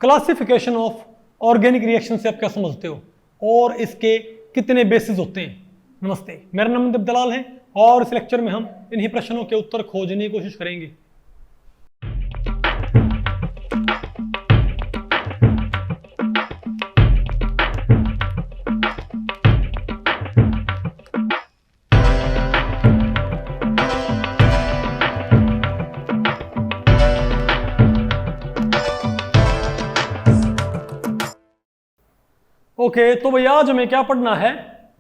Classification of organic reaction से आप क्या समझते हो और इसके कितने बेसिस होते हैं? नमस्ते, मेरा नाम नंदीप दलाल है और इस लेक्चर में हम इन्हीं प्रश्नों के उत्तर खोजने की कोशिश करेंगे। ओके, तो भैया आज हमें क्या पढ़ना है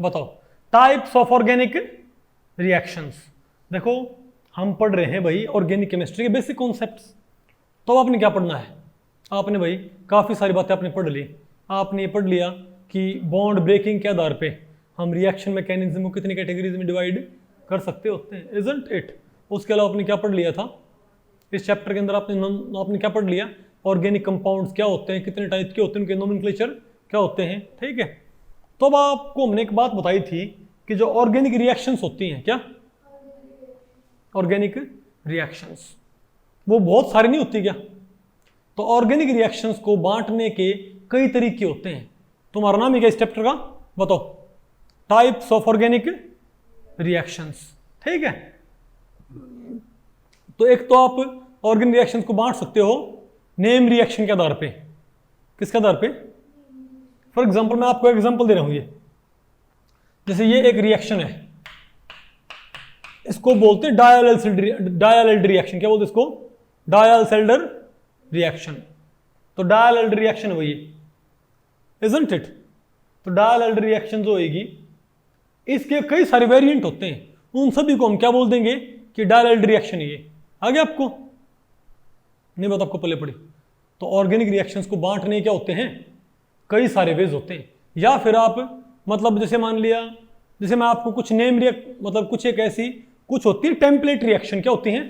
बताओ? Types of organic reactions. देखो हम पढ़ रहे हैं भाई ऑर्गेनिक केमिस्ट्री के बेसिक कॉन्सेप्ट्स। तो आपने क्या पढ़ना है? आपने भाई काफ़ी सारी बातें आपने पढ़ ली। आपने ये पढ़ लिया कि बॉन्ड ब्रेकिंग के आधार पे हम रिएक्शन मैकेनिज्म को कितनी कैटेगरीज में डिवाइड कर सकते होते हैं, इजंट इट? उसके अलावा आपने क्या पढ़ लिया था इस चैप्टर के अंदर? आपने क्या पढ़ लिया? ऑर्गेनिक कंपाउंड्स क्या होते हैं, कितने टाइप के होते हैं, उनके नोमेनक्लेचर क्या होते हैं, ठीक है? तो अब आपको हमने एक बात बताई थी कि जो ऑर्गेनिक रिएक्शंस होती हैं, क्या ऑर्गेनिक रिएक्शंस वो बहुत सारी नहीं होती क्या? तो ऑर्गेनिक रिएक्शंस को बांटने के कई तरीके होते हैं। तुम्हारा नाम है क्या इस चैप्टर का? बताओ, टाइप्स ऑफ ऑर्गेनिक रिएक्शंस, ठीक है? तो एक तो आप ऑर्गेनिक रिएक्शंस को बांट सकते हो नेम रिएक्शन के आधार पे। किसके आधार पे? फॉर एग्जाम्पल मैं आपको एग्जाम्पल दे रहा हूं, ये जैसे ये एक रिएक्शन है, इसको बोलते हैं डायल्सिल्ड रिएक्शन। क्या बोलते हैं इसको? डायल्सिल्ड रिएक्शन। तो डायल्सिल्ड रिएक्शन है वही, इजंट इट? तो डायल्सिल्ड रिएक्शन जो होगी इसके कई सारे वेरिएंट होते हैं, उन सभी को हम क्या बोल देंगे कि डायल्सिल्ड रिएक्शन है। ये आगे आपको नहीं बात आपको पहले पड़ी। तो ऑर्गेनिक रिएक्शंस को बांटने क्या होते हैं? कई सारे वेज होते हैं। या फिर आप मतलब जैसे मान लिया, जैसे मैं आपको कुछ नेम मतलब कुछ एक ऐसी कुछ होती है टेम्पलेट रिएक्शन। क्या होती हैं?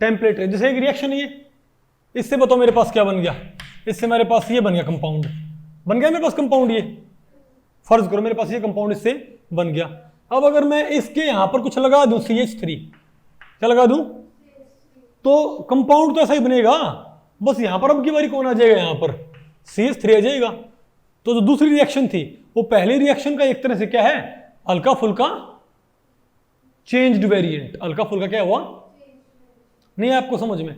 टेम्पलेट। जैसे एक रिएक्शन है ये, इससे बताओ मेरे पास क्या बन गया? इससे मेरे पास ये बन गया, कंपाउंड बन गया मेरे पास कंपाउंड। ये फर्ज करो मेरे पास ये कंपाउंड इससे बन गया। अब अगर मैं इसके यहां पर कुछ लगा दूं CH3, क्या लगा दूं, तो कंपाउंड तो ऐसा ही बनेगा, बस यहां पर अब की बारी कौन आ जाएगा? यहां पर CH3 आ जाएगा। तो जो दूसरी रिएक्शन थी वो पहली रिएक्शन का एक तरह से क्या है? हल्का फुल्का चेंज्ड वेरिएंट। हल्का फुल्का क्या हुआ? नहीं आपको समझ में?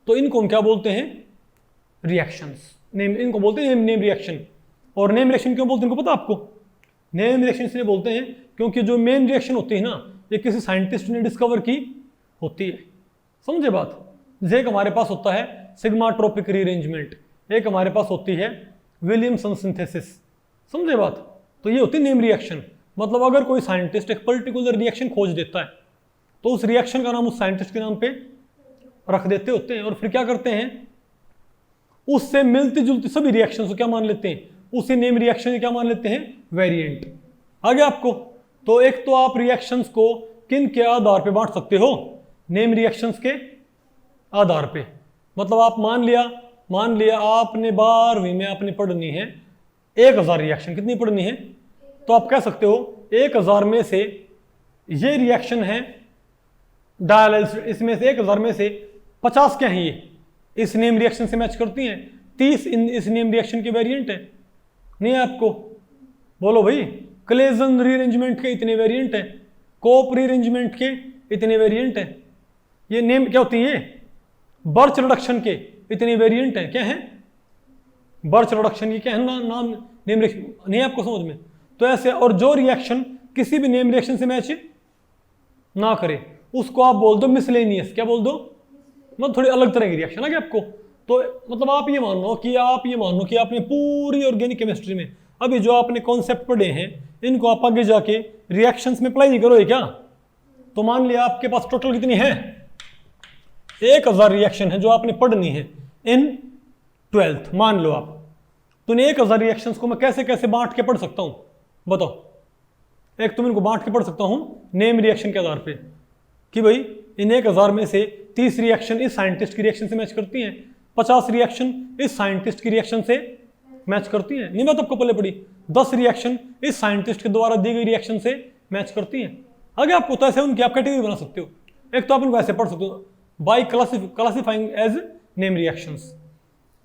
तो इनको हम क्या बोलते हैं? रिएक्शंस। नेम, इनको बोलते हैं नेम रिएक्शन। और नेम रिएक्शन क्यों बोलते हैं इनको पता आपको? नेम रिएक्शन इसलिए बोलते हैं क्योंकि जो मेन रिएक्शन होती है ना, ये किसी साइंटिस्ट ने डिस्कवर की होती है। समझे बात? जैसे एक हमारे पास होता है सिग्माट्रोपिक रीअरेंजमेंट, एक हमारे पास होती है विलियमसन सिंथेसिस। समझे बात? तो ये होती है नेम रिएक्शन। मतलब अगर कोई साइंटिस्ट एक पर्टिकुलर रिएक्शन खोज देता है तो उस रिएक्शन का नाम उस साइंटिस्ट के नाम पे रख देते होते हैं, और फिर क्या करते हैं, उससे मिलती जुलती सभी रिएक्शन को क्या मान लेते हैं? उसी नेम रिएक्शन क्या मान लेते हैं? वेरिएंट। आगे आपको तो एक तो आप रिएक्शंस को किन के आधार पे बांट सकते हो? नेम रिएक्शंस के आधार पे। मतलब आप मान लिया आपने 12वीं में आपने पढ़नी है 1000 रिएक्शन। कितनी पढ़नी है? तो आप कह सकते हो 1000 में से ये रिएक्शन है डायल्सिल्ड, इसमें से 1000 में से 50 क्या है ये इस नेम रिएक्शन से मैच करती हैं, 30 इस नेम रिएक्शन के वेरिएंट है। नहीं है आपको? बोलो भाई। क्लेजन रीअरेंजमेंट के इतने वेरिएंट हैं, कोप रीअरेंजमेंट के इतने वेरिएंट हैं। ये नेम क्या होती है? बर्च रिडक्शन के इतने वेरिएंट हैं। क्या है? बर्च रिडक्शन की क्या है नाम नेम रिएक्शन। नहीं आपको समझ में? तो ऐसे, और जो रिएक्शन किसी भी नेम रिएक्शन से मैच ना करे उसको आप बोल दो मिसलेनियस। क्या बोल दो? मतलब थोड़ी अलग तरह की रिएक्शन है क्या आपको? तो मतलब आप ये मान लो कि आपने पूरी ऑर्गेनिक केमिस्ट्री में अभी जो आपने कॉन्सेप्ट पढ़े हैं इनको आप आगे जाके रिएक्शंस में अप्लाई नहीं करोगे क्या? तो मान लिया आपके पास टोटल कितनी है? 1000 रिएक्शन है जो आपने पढ़नी है इन 12th, मान लो आप। तो इन 1000 रिएक्शंस को मैं कैसे कैसे बांट के पढ़ सकता हूं बताओ? एक तो मैं इनको बांट के पढ़ सकता हूं नेम रिएक्शन के आधार पे कि भाई इन 1000 में से 30 रिएक्शन इस साइंटिस्ट की रिएक्शन से मैच करती हैं, 50 रिएक्शन इस साइंटिस्ट की रिएक्शन से मैच करती हैं। नहीं बात आपको पहले पड़ी? 10 रिएक्शन इस साइंटिस्ट के द्वारा दी गई रिएक्शन से मैच करती हैं। आगे आपको तो ऐसे उनकी आप कैटेगरी बना सकते हो। एक तो आप इनको ऐसे पढ़ सकते हो by classifying as name reactions.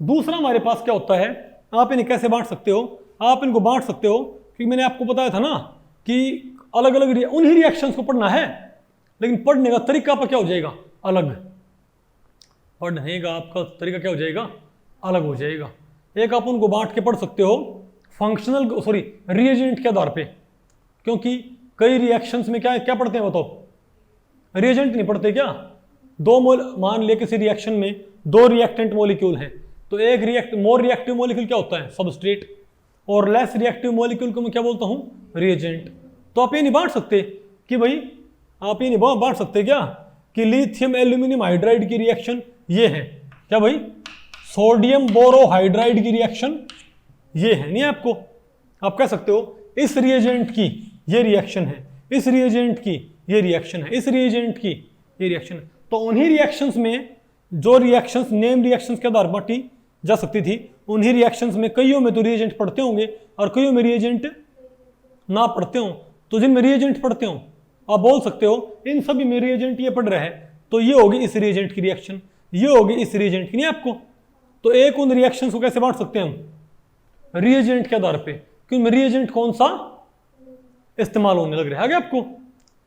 दूसरा हमारे पास क्या होता है, आप इन्हें कैसे बांट सकते हो, आप इनको बांट सकते हो कि मैंने आपको बताया था ना कि अलग अलग उन्हीं रिएक्शंस को पढ़ना है, लेकिन पढ़ने का तरीका आपका क्या हो जाएगा, अलग। पढ़ने का आपका तरीका क्या हो जाएगा, अलग हो जाएगा। एक आप उनको बांट के पढ़ सकते हो फंक्शनल रिएजेंट के आधार पे, क्योंकि कई रिएक्शंस में क्या क्या पढ़ते हैं बताओ, रिएजेंट नहीं पढ़ते क्या। मान लिया किसी रिएक्शन में 2 रिएक्टेंट मॉलिक्यूल हैं, तो एक मोर रिएक्टिव मॉलिक्यूल क्या होता है, सबस्ट्रेट, और लेस रिएक्टिव मॉलिक्यूल को मैं क्या बोलता हूं, रिएजेंट। तो आप ये नहीं बांट सकते कि भाई, आप ये नहीं बांट सकते क्या कि लिथियम एल्यूमिनियम हाइड्राइड की रिएक्शन ये है क्या भाई, सोडियम बोरोहाइड्राइड की रिएक्शन ये है, नहीं आपको। आप कह सकते हो इस रिएजेंट की ये रिएक्शन है, इस रिएजेंट की ये रिएक्शन है, इस रिएजेंट की ये रिएक्शन है। तो उन्हीं रिएक्शंस में जो रिएक्शंस नेम रिएक्शंस के आधार बांटी जा सकती थी, उन्हीं रिएक्शंस में कईयों में तो रिएजेंट पढ़ते होंगे और कईयों में रिएजेंट ना पढ़ते हो। तो जिनमें रिएजेंट पढ़ते हो आप बोल सकते हो इन सभी में रिएजेंट ये पढ़ रहा है, तो ये होगी इस रिएजेंट की रिएक्शन, ये होगी इस रिएजेंट की, नहीं आपको। तो एक उन रिएक्शंस को कैसे बांट सकते हैं हम, रिएजेंट के आधार पे, क्योंकि रिएजेंट कौन सा इस्तेमाल होने लग रहा है आगे आपको।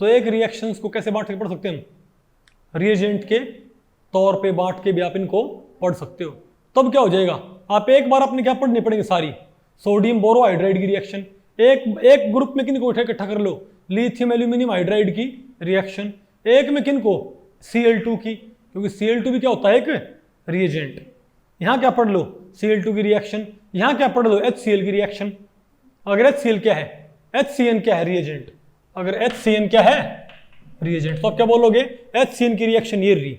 तो एक रिएक्शंस को कैसे बांट के पढ़ सकते हैं हम, रिएजेंट के तौर पे बांट के भी आप इनको पढ़ सकते हो। तब क्या हो जाएगा, आप एक बार अपने क्या पढ़नी पड़ेंगे सारी, सोडियम बोरोहाइड्राइड की रिएक्शन, एक ग्रुप में किनको इकट्ठा कर लो, लिथियम एल्यूमिनियम हाइड्राइड की रिएक्शन, एक में किनको Cl2 की, क्योंकि Cl2 भी क्या होता है, एक रिएजेंट। यहां क्या पढ़ लो, Cl2 की रिएक्शन, यहां क्या पढ़ लो, HCl की रिएक्शन। अगर HCl क्या है, HCN क्या है, रिएजेंट। अगर HCN क्या है, रिएजेंट, तो आप क्या बोलोगे, HCN की रिएक्शन ये रही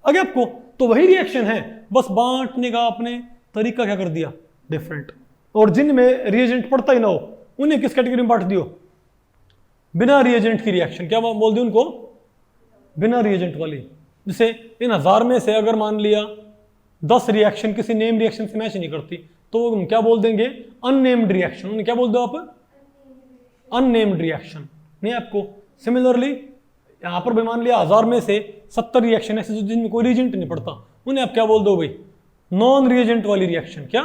आगे आपको। तो वही रिएक्शन है, बस बांटने का आपने तरीका क्या कर दिया, डिफरेंट। और जिनमें रिएजेंट पड़ता ही ना हो उन्हें किस कैटेगरी में बांट दियो, बिना रिएजेंट की रिएक्शन, क्या बोल दी उनको, बिना रिएजेंट वाली। जैसे इन 1000 में से अगर मान लिया 10 रिएक्शन किसी नेम रिएक्शन से मैच नहीं करती, तो हम क्या बोल देंगे, अननेम्ड रिएक्शन। उन्हें क्या बोल दो आप, अननेम्ड रिएक्शन, नहीं आपको। सिमिलरली यहां पर भी मान लिया 1000 में से 70 रिएक्शन ऐसे जिनमें कोई रिएजेंट नहीं पड़ता, उन्हें आप क्या बोल दो भाई, नॉन रिएजेंट वाली रिएक्शन। क्या,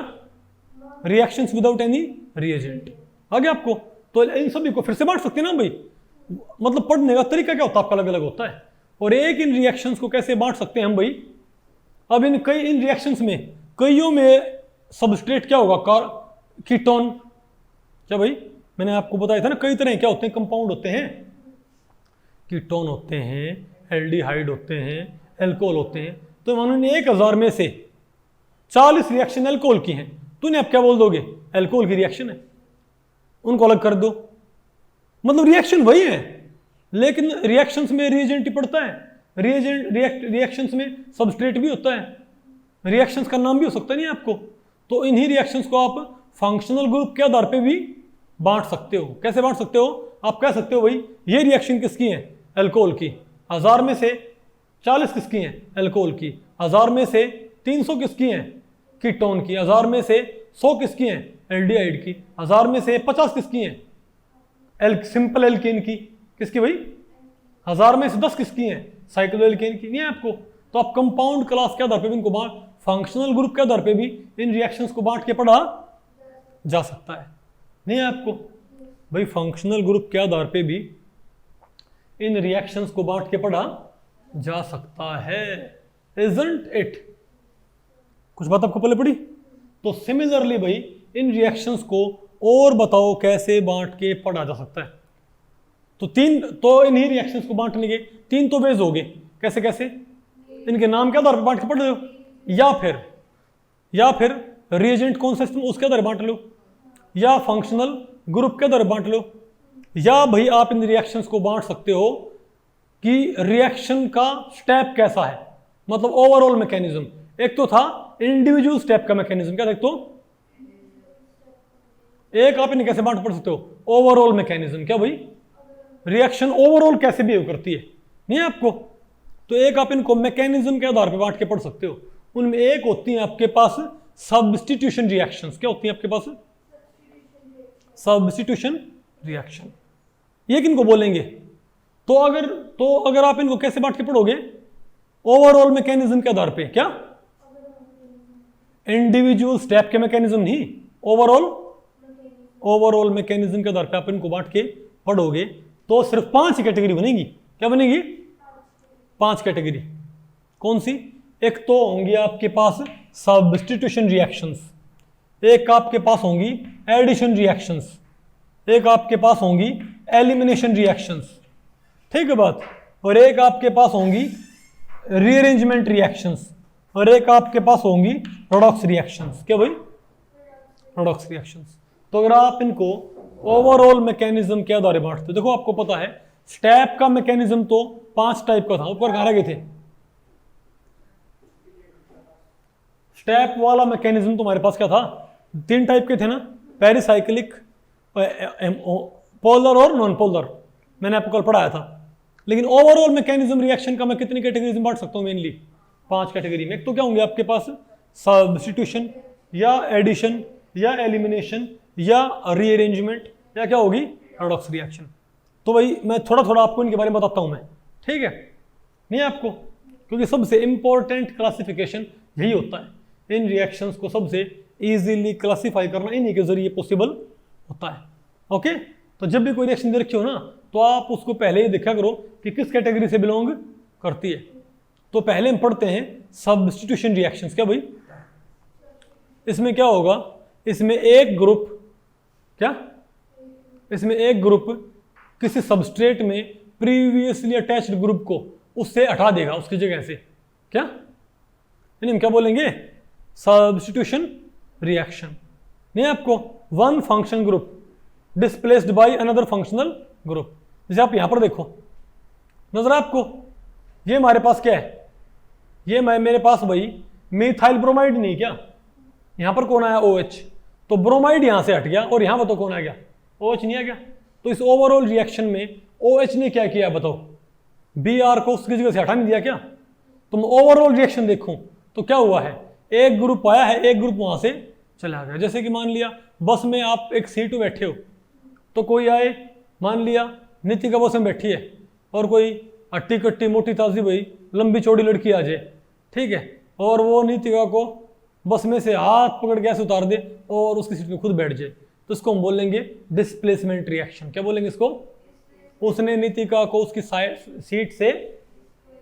रिएक्शंस विदाउट एनी रिएजेंट आगे आपको। तो इन सभी को फिर से बांट सकते हैं ना भाई, मतलब पढ़ने का तरीका क्या होता है आपका अलग अलग होता है। और एक इन रिएक्शंस को कैसे बांट सकते हैं हम भाई, अब इन रिएक्शंस में कईयों में सबस्ट्रेट क्या होगा, कीटोन। क्या भाई, मैंने आपको बताया था ना, कई तरह क्या होते हैं, कंपाउंड होते हैं, कीटोन होते हैं, एल्डिहाइड होते हैं, एल्कोहल होते हैं। तो उन्होंने 1000 में से 40 रिएक्शन एल्कोहल की हैं, तो उन्हें आप क्या बोल दोगे, एल्कोहल की रिएक्शन है, उनको अलग कर दो। मतलब रिएक्शन वही है, लेकिन रिएक्शंस में रिएजेंट ही पड़ता है, रिएक्शंस में सबस्ट्रेट भी होता है, रिएक्शंस का नाम भी हो सकता है नहीं आपको। तो इन्हीं रिएक्शंस को आप फंक्शनल ग्रुप के आधार पे भी बांट सकते हो। कैसे बांट सकते हो, आप कह सकते हो भाई ये रिएक्शन किसकी है, एल्कोहल की, 1000 में से 40 किसकी हैं, एल्कोहल की, 1000 में से 300 किसकी हैं, कीटोन की, 1000 में से 100 किसकी हैं, एल्डिहाइड की, 1000 में से 50 किसकी हैं, सिंपल एल्केन की, किसकी भाई, 1000 में से 10 किसकी हैं, साइक्लो एल्केन की, नहीं है आपको। तो आप कंपाउंड क्लास के आधार पे भी इनको बांट, फंक्शनल ग्रुप के आधार पे भी इन रिएक्शंस को बांट के पढ़ा जा सकता है, नहीं है आपको भाई। फंक्शनल ग्रुप के आधार पे भी इन रिएक्शंस को बांट के पढ़ा जा सकता है, इजंट इट। कुछ बात आपको पहले पड़ी। तो सिमिलरली भाई इन रिएक्शंस को और बताओ कैसे बांट के पढ़ा जा सकता है। तो इन्हीं रिएक्शंस को बांटने के 3 तो वेज हो गए, कैसे कैसे, इनके नाम के आधार पर बांट के पढ़ लो, या फिर रिएजेंट कौन सा उसके आधार बांट लो, या फंक्शनल ग्रुप के आधार बांट लो, या भाई आप इन रिएक्शंस को बांट सकते हो कि रिएक्शन का स्टेप कैसा है, मतलब ओवरऑल मैकेनिज्म। एक तो था इंडिविजुअल स्टेप का मैकेनिज्म, क्या देखते हो, एक आप इन्हें कैसे बांट पढ़ सकते हो, ओवरऑल मैकेनिज्म, क्या भाई रिएक्शन ओवरऑल कैसे बिहेव करती है, नहीं आपको। तो एक आप इनको मैकेनिज्म के आधार पर बांट के पढ़ सकते हो। उनमें एक होती है आपके पास सब्स्टिट्यूशन रिएक्शंस, क्या होती है आपके पास, सब्स्टिट्यूशन रिएक्शन, ये किनको बोलेंगे। तो अगर आप इनको कैसे बांट के पढ़ोगे, ओवरऑल मैकेनिज्म के आधार पे, क्या इंडिविजुअल स्टेप के मैकेनिज्म नहीं, ओवरऑल मैकेनिज्म के आधार पर आप इनको बांट के पढ़ोगे तो सिर्फ 5 कैटेगरी बनेगी। क्या बनेगी? 5 कैटेगरी। कौन सी? एक तो होंगी आपके पास सब्स्टिट्यूशन रिएक्शंस, एक आपके पास होंगी एडिशन रिएक्शंस, एक आपके पास होंगी एलिमिनेशन रिएक्शंस, ठीक है बात, और एक आपके पास होंगी रीअरेंजमेंट रिएक्शंस, और एक आपके पास होंगी रेडॉक्स रिएक्शंस। क्या भाई? Redox reactions. तो अगर आप इनको ओवरऑल मैकेनिज्म के आधार बांटते, देखो आपको पता है स्टेप का मैकेनिज्म तो 5 टाइप का था, ऊपर कहां रह गए थे? स्टेप वाला मैकेनिज्म तुम्हारे पास क्या था? 3 टाइप के थे ना, पेरिसाइक्लिक, पोलर और नॉन पोलर, मैंने आपको कल पढ़ाया था। लेकिन ओवरऑल मैकेनिज्म रिएक्शन का मैं कितनी कैटेगरीज में बांट सकता हूं? मेनली 5 कैटेगरी में। एक तो क्या होंगे आपके पास सब्स्टिट्यूशन या एडिशन या एलिमिनेशन या रीअरेंजमेंट या क्या होगी? Redox reaction. तो भाई मैं थोड़ा थोड़ा आपको इनके बारे में बताता हूं मैं, ठीक है? नहीं आपको, क्योंकि सबसे इंपॉर्टेंट क्लासिफिकेशन यही होता है। इन रिएक्शंस को सबसे इजीली क्लासिफाई करना इन्हीं के जरिए पॉसिबल होता है। ओके, तो जब भी कोई रिएक्शन दे रखी हो ना, तो आप उसको पहले ही देखा करो कि किस कैटेगरी से बिलोंग करती है। तो पहले हम पढ़ते हैं सब्स्टिट्यूशन रिएक्शंस। क्या भाई? इसमें क्या होगा? इसमें एक ग्रुप, क्या? इसमें एक ग्रुप किसी सबस्ट्रेट में प्रीवियसली अटैच्ड ग्रुप को उससे हटा देगा, उसकी जगह से। क्या? यानी हम क्या बोलेंगे? Substitution reaction. नहीं आपको? One function group displaced by another functional group. जैसे आप यहां पर देखो, नजर आपको, ये हमारे पास क्या है? ये मेरे पास भाई मिथाइल ब्रोमाइड नहीं, क्या यहां पर कौन आया? OH। तो ब्रोमाइड यहां से हट गया और यहां बताओ कौन आ गया? OH नहीं आ गया। तो इस ओवरऑल रिएक्शन में OH ने क्या किया बताओ? Br को उसकी जगह से हटा नहीं दिया क्या? तुम ओवरऑल रिएक्शन देखो तो क्या हुआ है? एक ग्रुप आया है, एक ग्रुप वहां से चला गया। जैसे कि मान लिया बस में आप एक सीट पे बैठे हो, तो कोई आए, मान लिया नितिका बस में बैठी है और कोई हट्टी कट्टी मोटी ताजी भाई लंबी चौड़ी लड़की आ जाए, ठीक है, और वो नितिका को बस में से हाथ पकड़ के ऐसे उतार दे और उसकी सीट में खुद बैठ जाए, तो इसको हम बोलेंगे डिस्प्लेसमेंट रिएक्शन। क्या बोलेंगे इसको? उसने नितिका को उसकी सीट से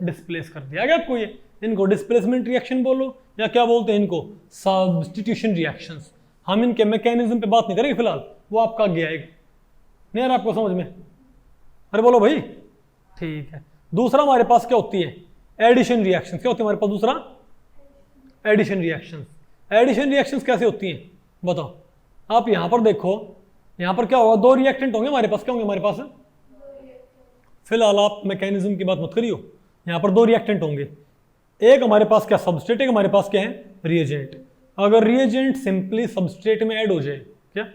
डिस्प्लेस कर दिया। क्या आपको ये? इनको डिस्प्लेसमेंट रिएक्शन बोलो या क्या बोलते हैं इनको? Substitution reactions. हम इनके मैकेनिज्म पे बात नहीं करेंगे फिलहाल, वो आपका आगे आएगा। नहीं आ रहा आपको समझ में? अरे बोलो भाई, ठीक है। दूसरा हमारे पास क्या होती है? Addition reactions. क्या होती है हमारे पास दूसरा? Addition reactions. एडिशन रिएक्शंस कैसे होती हैं बताओ? आप यहां पर देखो, यहां पर क्या होगा? 2 रिएक्टेंट होंगे हमारे पास। क्या होंगे हमारे पास? फिलहाल आप मैकेनिज्म की बात मत करियो, यहां पर 2 रिएक्टेंट होंगे। एक हमारे पास क्या? सबस्ट्रेट, एक हमारे पास क्या है? रिएजेंट। अगर रिएजेंट सिंपली सबस्ट्रेट में ऐड हो जाए, क्या?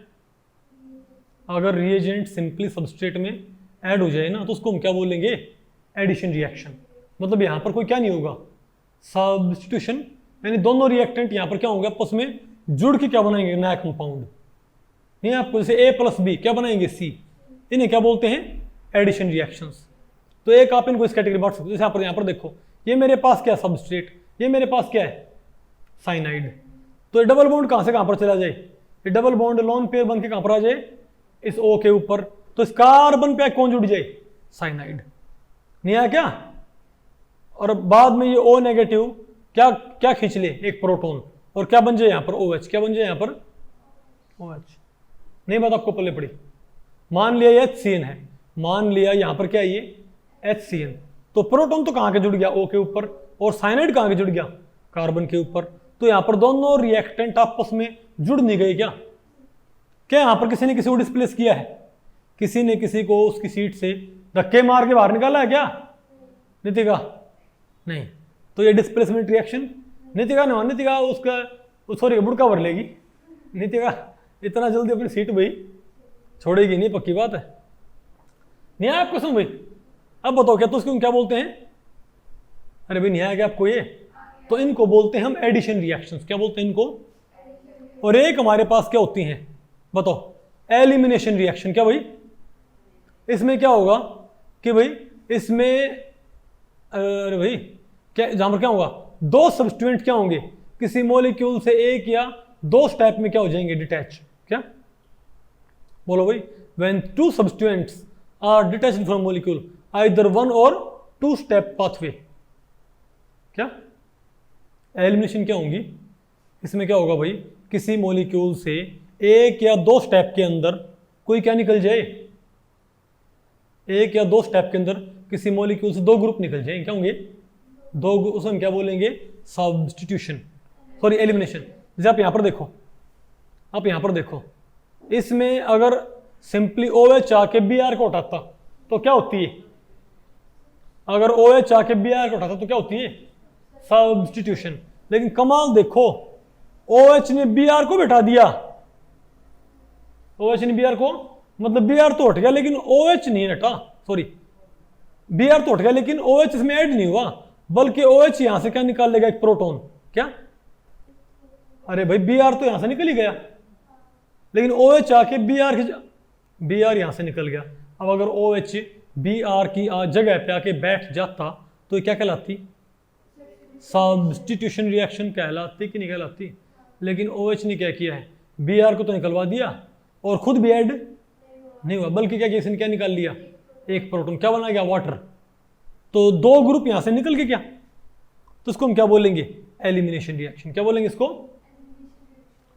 अगर रिएजेंट सिंपली सबस्ट्रेट में ऐड हो जाए ना, तो उसको हम क्या बोलेंगे? Addition reaction. मतलब यहां पर कोई क्या नहीं होगा? सब्स्टिट्यूशन, यानी दोनों रिएक्टेंट यहां पर क्या होंगे? आपस में जुड़ के क्या बनाएंगे? नया कंपाउंड। नहीं आपको, जैसे A+B क्या बनाएंगे? C। इन्हें क्या बोलते हैं? Addition reactions. तो एक आप इनको इस कैटेगरी बांट सकते हो। जैसे यहां पर देखो, ये मेरे पास क्या? सबस्ट्रेट, ये मेरे पास क्या है? साइनाइड। तो ये डबल बॉन्ड कहां से कहां पर चला जाए? ये डबल बॉन्ड लोन पेयर बन के कहां पर आ जाए? इस O के ऊपर। तो इस कार्बन पे कौन जुड़ जाए? साइनाइड। नहीं आया क्या? और बाद में ये O नेगेटिव क्या क्या खींच ले? एक प्रोटॉन, और क्या बन जाए यहां पर? OH। क्या बन जाए यहां पर? OH। नहीं बात आपको पल्ले पड़ी। मान लिया ये HCN है, मान लिया यहां पर क्या है? ये HCN। तो प्रोटॉन तो कहां के जुड़ गया? O के ऊपर, और साइनाइड कहां के जुड़ गया? कार्बन के ऊपर। तो यहां पर दोनों रिएक्टेंट आपस में जुड़ नहीं गए क्या? क्या यहां पर किसी ने किसी को डिस्प्लेस किया है? किसी ने किसी को उसकी सीट से धक्के मार के बाहर निकाला है क्या? नितिका? नहीं। तो ये डिस्प्लेसमेंट रिएक्शन नितिका ने, नितिका उसका सॉरी बुड़का भर लेगी। नितिका इतना जल्दी अपनी सीट भाई छोड़ेगी नहीं, पक्की बात है। नहीं आया आपको समझ भाई? अब बताओ क्या तो उसको क्या बोलते हैं? अरे भाई नहीं आया क्या आपको ये? तो इनको बोलते हैं हम एडिशन रिएक्शंस। क्या बोलते हैं इनको? और एक हमारे पास क्या होती हैं बताओ? Elimination reaction. क्या भाई? इसमें क्या होगा कि भाई इसमें, अरे भाई क्या, जहां पर क्या होगा? 2 सब्स्टिट्यूएंट क्या होंगे? किसी मॉलिक्यूल से एक या दो स्टेप में क्या हो जाएंगे, डिटैच। क्या बोलो भाई, when two substituents are detached from molecule either one or two step pathway. क्या एलिमिनेशन क्या होंगी इसमें, क्या होगा भाई, किसी मॉलिक्यूल से एक या दो स्टेप के अंदर कोई क्या निकल जाए, एक या दो स्टेप के अंदर किसी मॉलिक्यूल से दो ग्रुप निकल जाए, क्या होंगे, दो, उसमें हम क्या बोलेंगे, सब्स्टिट्यूशन, सॉरी एलिमिनेशन। जैसे आप यहां पर देखो, आप यहां पर देखो, इसमें अगर सिंपली OH आके Br को उठाता तो क्या होती है, अगर OH आके Br को उठाता तो क्या होती है, सब्स्टिट्यूशन। लेकिन कमाल देखो, OH ने Br को बिठा दिया, OH ने Br को, मतलब Br तो हट गया लेकिन OH नहीं हटा, सॉरी Br तो हट गया लेकिन OH इसमें ऐड नहीं हुआ, बल्कि OH यहां से क्या निकाल लेगा, एक प्रोटॉन। क्या, अरे भाई Br तो यहां से निकल ही गया, लेकिन OH आके Br यहां से निकल गया। अब अगर OH Br की जगह पे आके बैठ जाता तो ये क्या कहलाती, सब्स्टिट्यूशन रिएक्शन कहलाती कि नहीं कहलाती। लेकिन OH ने क्या किया है, Br को तो निकलवा दिया और खुद भी ऐड नहीं हुआ, बल्कि क्या किया, इसने क्या निकाल लिया, एक प्रोटॉन, क्या बना गया, वाटर। तो दो ग्रुप यहां से निकल के क्या, तो इसको हम क्या बोलेंगे, एलिमिनेशन रिएक्शन। क्या बोलेंगे इसको,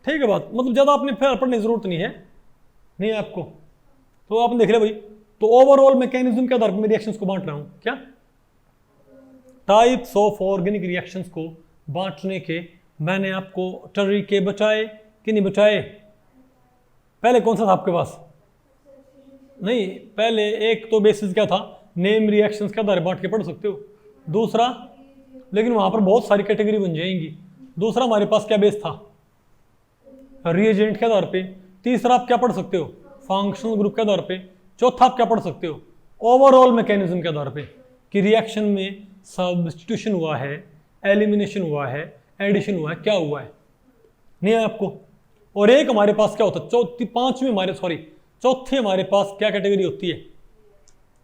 ठीक है बात, मतलब ज्यादा आपने फिर पढ़ने की जरूरत नहीं है, नहीं है आपको, तो आपने देख लिया भाई। तो ओवरऑल मैकेनिज्म के आधार पर मैं रिएक्शंस को बांट रहा हूं, क्या टाइप्स ऑफ ऑर्गेनिक रिएक्शंस को बांटने के मैंने आपको तरीके बचाए कि नहीं बचाए। पहले कौन सा था आपके पास, नहीं, पहले एक तो बेसिस क्या था, नेम रिएक्शंस के आधार पर बांट के पढ़ सकते हो। दूसरा, लेकिन वहां पर बहुत सारी कैटेगरी बन जाएंगी। दूसरा हमारे पास क्या बेस था, रिएजेंट के आधार पे। तीसरा आप क्या पढ़ सकते हो, फंक्शनल ग्रुप के आधार पे। चौथा आप क्या पढ़ सकते हो, ओवरऑल मैकेनिज्म के आधार पे, कि रिएक्शन में सब्स्टिट्यूशन हुआ है, एलिमिनेशन हुआ है, एडिशन हुआ है, क्या हुआ है, नहीं है आपको। और एक हमारे पास क्या होता है, चौथी हमारे पास क्या कैटेगरी होती है,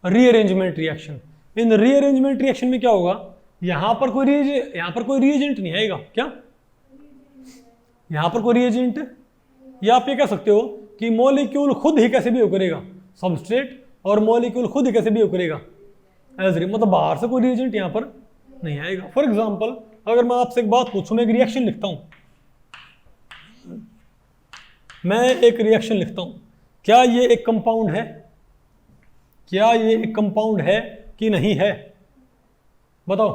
रीअरेंजमेंट रिएक्शन। इन रीअरेंजमेंट रिएक्शन में क्या होगा, यहां पर कोई रिएजेंट नहीं आएगा। क्या, यहां पर कोई रिएजेंट, या आप ये कह सकते हो कि मॉलिक्यूल खुद ही कैसे बिहेव करेगा, सबस्ट्रेट और मॉलिक्यूल खुद ही कैसे बिहेव करेगा, मतलब बाहर से कोई रिएजेंट यहां पर नहीं आएगा। फॉर एग्जांपल, अगर मैं आपसे एक बात पूछूं, मैं एक रिएक्शन लिखता हूं, क्या ये एक कंपाउंड है, क्या ये एक कंपाउंड है कि नहीं है, बताओ,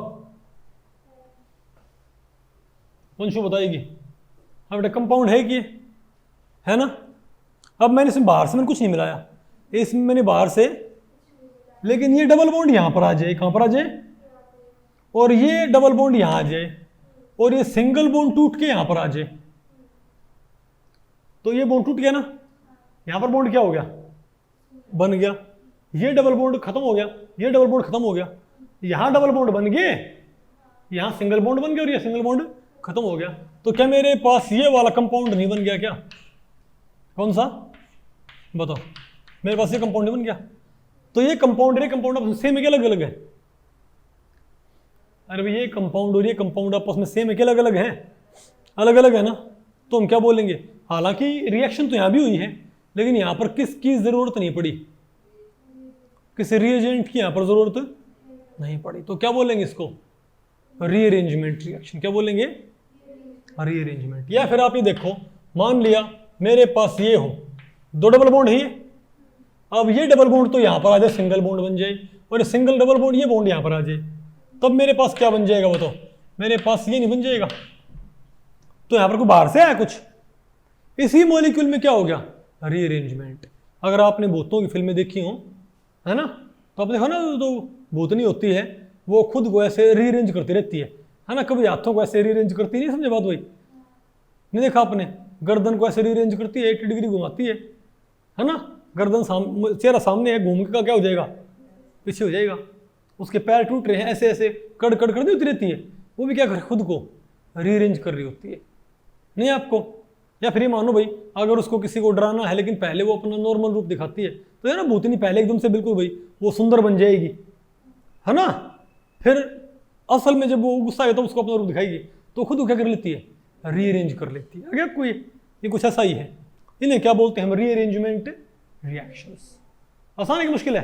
वंशु बताएगी। हाँ बेटा, कंपाउंड है कि, है ना। अब मैंने इसमें बाहर से मैंने कुछ नहीं मिलाया, इसमें मैंने बाहर से, लेकिन ये डबल बॉन्ड यहां पर आ जाए, कहां पर आ जाए, और ये डबल बॉन्ड यहां आ जाए, और ये सिंगल बॉन्ड टूट के यहां पर आ जाए, तो ये बॉन्ड टूट गया ना, यहां पर बॉन्ड क्या हो गया, बन गया। ये डबल बॉन्ड खत्म हो गया, ये डबल बॉन्ड खत्म हो गया, यहां डबल बॉन्ड बन गए, यहां सिंगल बॉन्ड बन गया और ये सिंगल बॉन्ड खत्म हो गया। तो क्या मेरे पास ये वाला कंपाउंड नहीं बन गया क्या, कौन सा बताओ, मेरे पास ये कंपाउंड नहीं बन गया। तो ये कंपाउंड आपस में सेम है क्या, अलग अलग है, अरे भाई ये कंपाउंड और ये कंपाउंड आपस में सेम है क्या, अलग अलग है, अलग अलग है ना। तो हम क्या बोलेंगे, हालांकि रिएक्शन तो यहां भी हुई है, लेकिन यहां पर किसकी जरूरत नहीं पड़ी, किसी रिएजेंट की यहां पर जरूरत नहीं पड़ी, तो क्या बोलेंगे इसको, रीअरेंजमेंट रिएक्शन। क्या बोलेंगे, रीअरेंजमेंट। या फिर आप ये देखो, मान लिया मेरे पास ये हो, दो डबल बॉन्ड है, अब ये डबल बॉन्ड तो यहां पर आ जाए, सिंगल बॉन्ड बन जाए, और सिंगल डबल बॉन्ड ये बॉन्ड यहां पर आ जाए, तब मेरे पास क्या बन जाएगा, बताओ, मेरे पास ये नहीं बन जाएगा। तो यहां पर कोई बाहर से आया कुछ, इसी मॉलिक्यूल में क्या हो गया, रीअरेंजमेंट। अगर आपने भूतों की फिल्में देखी हो, है ना, तो आप देखो ना, तो भूतनी होती है वो खुद को ऐसे रीअरेंज करती रहती है ना, कभी हाथों को ऐसे रीअरेंज करती नहीं, समझे बात भाई, नहीं देखा आपने, गर्दन को ऐसे रीअरेंज करती है, 80 डिग्री घुमाती है ना, गर्दन चेहरा सामने है, घूम का क्या हो जाएगा, पीछे हो जाएगा, उसके पैर टूट रहे हैं, ऐसे ऐसे कड़ कड़ कर होती रहती है, वो भी क्या कर खुद को रीअरेंज कर रही होती है, नहीं आपको। या फिर मानो भाई, अगर उसको किसी को डराना है लेकिन पहले वो अपना नॉर्मल रूप दिखाती है, तो है ना, भूतनी पहले एकदम से बिल्कुल भाई वो सुंदर बन जाएगी, है ना, फिर असल में जब वो गुस्सा है तो उसको अपना रूप दिखाएगी, तो खुद क्या कर लेती है, रीअरेंज कर लेती है। आगे आपको ये कुछ ऐसा ही है, इन्हें क्या बोलते हैं हम, रीअरेंजमेंट रिएक्शंस। आसान है कि मुश्किल है?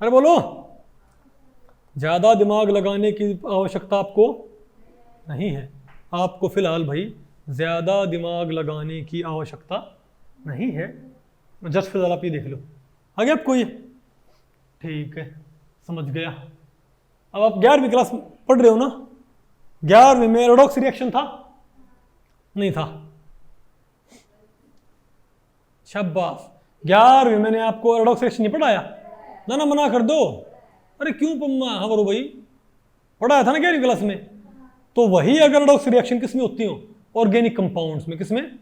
अरे बोलो। ज़्यादा दिमाग लगाने की आवश्यकता आपको नहीं है, आपको फिलहाल भाई ज़्यादा दिमाग लगाने की आवश्यकता नहीं है, जस्ट फिलहाल आप ये देख लो। आगे आपको ये ठीक है, समझ गया। अब आप 11वीं क्लास पढ़ रहे हो ना, 11वीं में रेडॉक्स रिएक्शन था नहीं था? शाबाश, 11वीं मैंने आपको रेडॉक्स रिएक्शन नहीं पढ़ाया ना? ना मना कर दो, अरे क्यों हाँ करो भाई, पढ़ाया था ना 11वीं क्लास में। तो वही अगर रेडॉक्स रिएक्शन किस में होती हो, ऑर्गेनिक कंपाउंड्स में। किस में?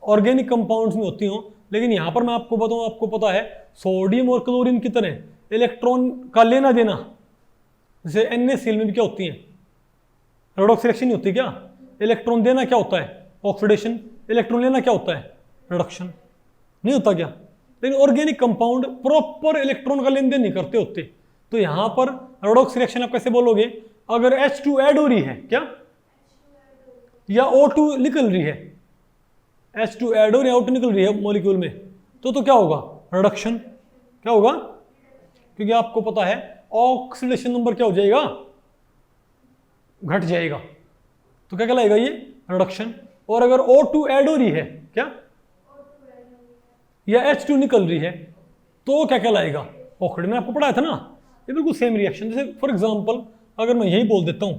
ऑर्गेनिक कंपाउंड्स में होती हो। लेकिन यहां पर मैं आपको बताऊं, आपको पता है सोडियम और क्लोरीन की तरह इलेक्ट्रॉन का लेना देना जैसे NaCl में भी क्या होती है, रेडॉक्स रिएक्शन नहीं होती क्या? इलेक्ट्रॉन देना क्या होता है? ऑक्सीडेशन। इलेक्ट्रॉन लेना क्या होता है? रिडक्शन। नहीं होता क्या? लेकिन ऑर्गेनिक कंपाउंड प्रॉपर इलेक्ट्रॉन का लेन देन नहीं करते होते। तो यहां पर रेडॉक्स रिएक्शन आप कैसे बोलोगे? अगर H2 ऐड हो रही है क्या, या O2 निकल रही है, H2 ऐड हो रही है, O2 निकल रही है मॉलिक्यूल में, तो क्या होगा? रिडक्शन। क्या होगा? क्योंकि आपको पता है ऑक्सीडेशन नंबर क्या हो जाएगा? घट जाएगा। तो क्या कहलाएगा ये? रिडक्शन। और अगर O2 ऐड हो रही है क्या, या H2 निकल रही है, तो क्या कहलाएगा? ऑक्सीडेशन। मैंने आपको पढ़ाया था ना, ये बिल्कुल सेम रिएक्शन। जैसे फॉर एग्जांपल अगर मैं यही बोल देता हूं,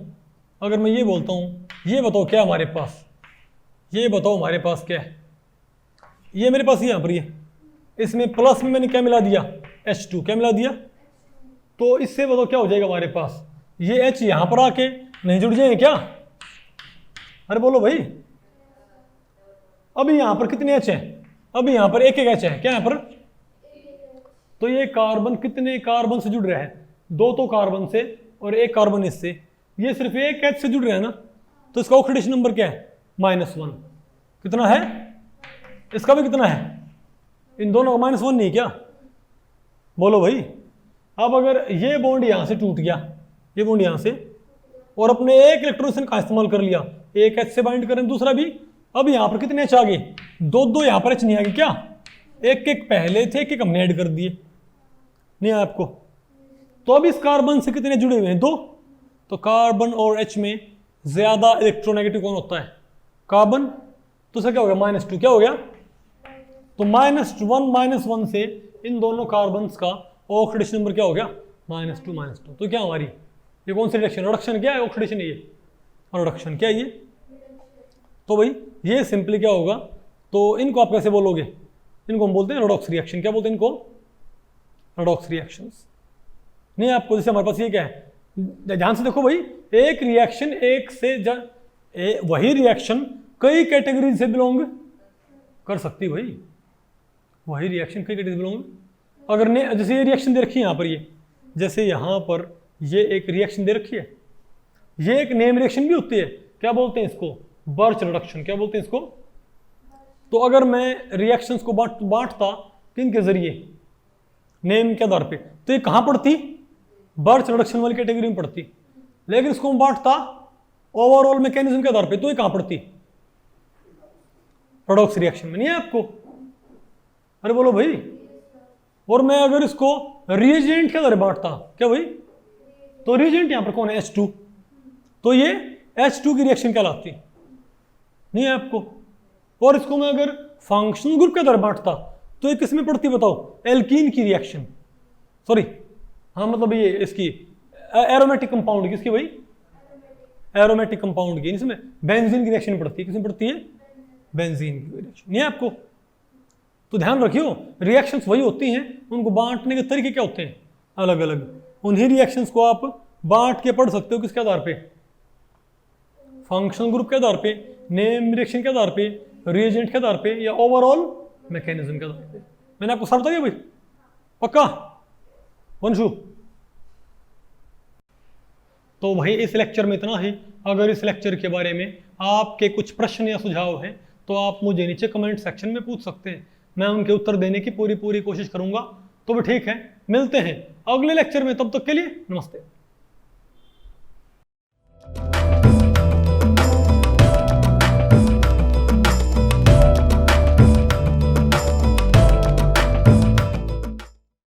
अगर मैं ये बोलता हूं, ये बताओ क्या हमारे पास, ये बताओ हमारे पास क्या है, ये मेरे पास यहाँ पर ये, इसमें प्लस में मैंने क्या मिला दिया? H2। क्या मिला दिया? तो इससे बताओ क्या हो जाएगा हमारे पास? ये H यहां पर आके नहीं जुड़ जाएंगे क्या? अरे बोलो भाई। अभी यहां पर कितने H हैं? अभी यहां पर एक H है क्या यहाँ पर? तो ये कार्बन कितने कार्बन से जुड़ रहा है? 2 तो कार्बन से और 1 कार्बन इससे। ये सिर्फ एक H से जुड़ रहा है ना, तो इसका ऑक्सीडेशन नंबर क्या है? -1। कितना है? इसका भी कितना है? इन दोनों का -1 नहीं क्या? बोलो भाई। अब अगर ये बॉन्ड यहां से टूट गया, ये बॉन्ड यहां से, और अपने एक इलेक्ट्रॉन का इस्तेमाल कर लिया, एक H से बाइंड करें, दूसरा भी, अब यहां पर कितने H आ गए? 2 यहां पर H नहीं आ गए क्या? एक पहले थे, एक हमने ऐड कर दिए, नहीं आया आपको? तो अब इस कार्बन से कितने जुड़े हुए हैं? 2। तो कार्बन और H में ज्यादा इलेक्ट्रोनेगेटिव कौन होता है? कार्बन। तो सर क्या हो गया? -2। क्या हो गया? तो -1 से इन दोनों कार्बन्स का ऑक्सीडेशन नंबर क्या हो गया? -2। तो क्या हमारी ये कौन सी रिएक्शन? रिडक्शन क्या है? ऑक्सीडेशन है ये, रिडक्शन क्या है ये? तो भाई ये सिंपली क्या होगा? तो इनको आप कैसे बोलोगे? इनको हम बोलते हैं रेडॉक्स रिएक्शन। क्या बोलते हैं इनको? Redox reactions. नहीं आपको, जैसे हमारे पास ये क्या है, ध्यान से देखो भाई, एक रिएक्शन एक से वही रिएक्शन कई कैटेगरी से बिलोंग कर सकती है भाई। वही रिएक्शन कई कैटेगरी बिलोंग, अगर ने जैसे ये रिएक्शन दे रखी है यहाँ पर, ये जैसे यहाँ पर ये एक रिएक्शन दे रखी है, ये एक नेम रिएक्शन भी होती है। क्या बोलते हैं इसको? Birch reduction. क्या बोलते हैं इसको? तो अगर मैं रिएक्शंस को बांटता किन के जरिए? नेम के आधार पे, तो ये कहां पड़ती? बर्च रिडक्शन वाली कैटेगरी में पड़ती। लेकिन इसको हम बांटता ओवरऑल मैकेनिज्म के आधार पे, तो ये कहां पड़ती? रेडॉक्स रिएक्शन में। नहीं है आपको? अरे बोलो भाई। और मैं अगर इसको रिएजेंट के आधार बांटता, क्या भाई? तो रिएजेंट यहां पर कौन है? H2। तो ये H2 की रिएक्शन कहलाती नहीं है आपको? और इसको मैं अगर फंक्शनल ग्रुप के आधार बांटता, तो ये किस में पड़ती बताओ? एल्कीन की रिएक्शन, सॉरी हाँ मतलब ये इसकी एरोमेटिक कंपाउंड की, इसकी भाई एरोमेटिक कंपाउंड की, इसमें बेंजीन की रिएक्शन पड़ती है। किसमें पड़ती है? बेंजीन की रिएक्शन। नहीं है आपको? तो ध्यान रखियो, रिएक्शंस वही होती हैं, उनको बांटने के तरीके क्या होते हैं? अलग अलग। उन्हीं रिएक्शंस को आप बांट के पढ़ सकते हो किसके आधार पे? फंक्शनल ग्रुप के आधार पे, नेम रिएक्शन के आधार पे, रिएजेंट के आधार पे, या ओवरऑल मैकेनिज्म के आधार पे। मैंने आपको सब बता दिया भाई, पक्का वंशु? तो भाई इस लेक्चर में इतना ही। अगर इस लेक्चर के बारे में आपके कुछ प्रश्न या सुझाव हैं तो आप मुझे नीचे कमेंट सेक्शन में पूछ सकते हैं, मैं उनके उत्तर देने की पूरी कोशिश करूंगा। तो भी ठीक है, मिलते हैं अगले लेक्चर में, तब तक के लिए नमस्ते।